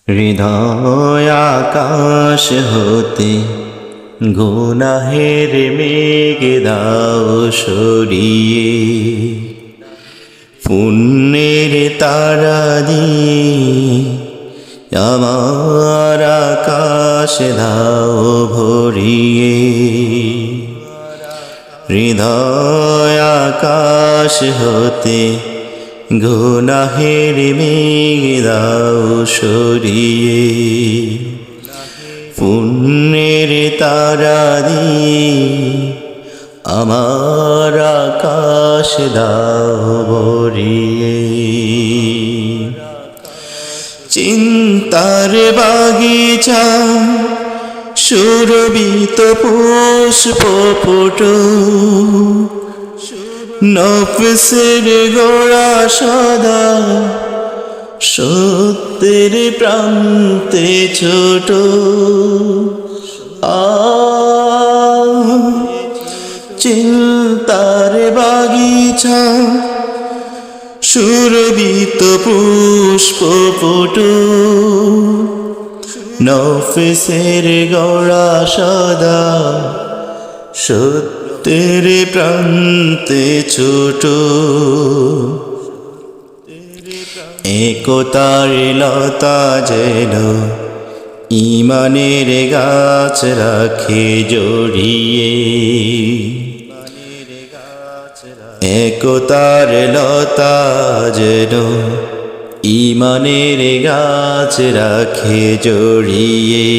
হৃদয় আকাশ হতে গুনাহের মেঘ দাও সরিয়ে, পুণ্যের তারা দিয়ে আমার আকাশ দাও ভরিয়ে। হৃদয় আকাশ হতে গুনাহের মেঘ দাও সরিয়ে, পুণ্যের তারা দিয়ে আমার আকাশ দাও ভরিয়ে। চিন্তার বাগিচা সুরভিত পুষ্প পুট, নফসের গোড়া সদা সত্যের প্রান্তে ছোট। চিন্তার বাগিচা সুরভিত পুষ্প পুট, নফসের গোড়া সদা সত্যের প্রান্তে ছোট। একতার লতা যেন ঈমানের গাছ রাখে জড়িয়ে, একতার লতা যেন ঈমানের গাছ রাখে জড়িয়ে,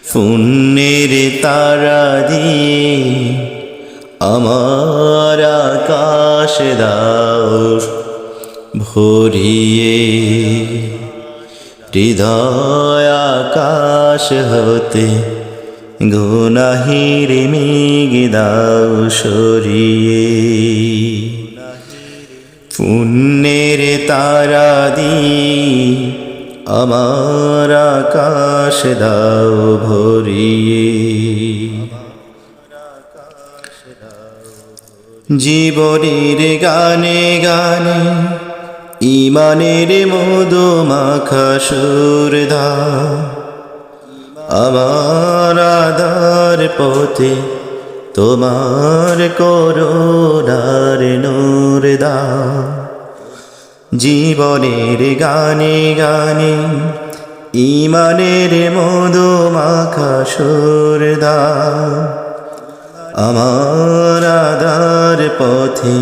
পুণ্যের তারা দিয়ে আমার আকাশ দাও ভরিয়ে। হৃদয় আকাশ হতে গুনাহের মেঘ দাও সরিয়ে, পুণ্যের তারা দিয়ে আমার আকাশ দাও ভরিয়ে। জীবনের গানে গানে ঈমানের মধু মাখা সুর দাও, আমার আধার পথে তোমার করুণার নূর দাও। জীবনের গানে গানে ঈমানের মধু মাখা সুর দাও, আমার আধার পথে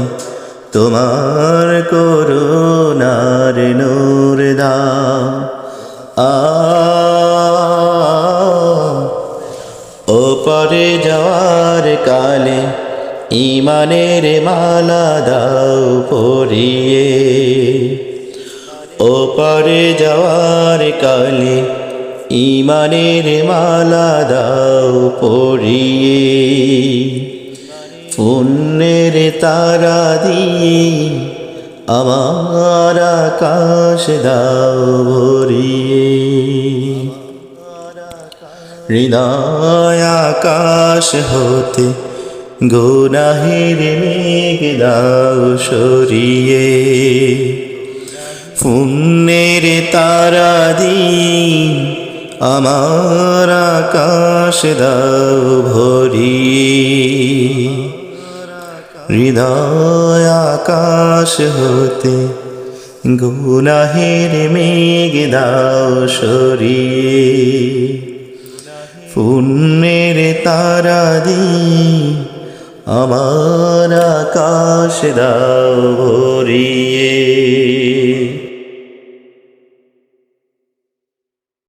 তোমার করুণার নূর দাও। ওপারে যাওয়ার কালে ঈমানের মালা দাও পরিয়ে, ওপারে যাওয়ার কালে ঈমানের মালা দাও পরিয়ে, পুণ্যের তারা দিয়ে আমার আকাশ দাও ভরিয়ে। হৃদয় আকাশ হতে গুনাহের মেঘ দাও সরিয়ে, পুণ্যের তারা দিয়ে আমার আকাশ দাও ভরিয়ে। হৃদয় আকাশ হতে গুনাহের মেঘ দাও সরিয়ে, পুণ্যের তারা দিয়ে আমার আকাশ দাও ভরিয়ে।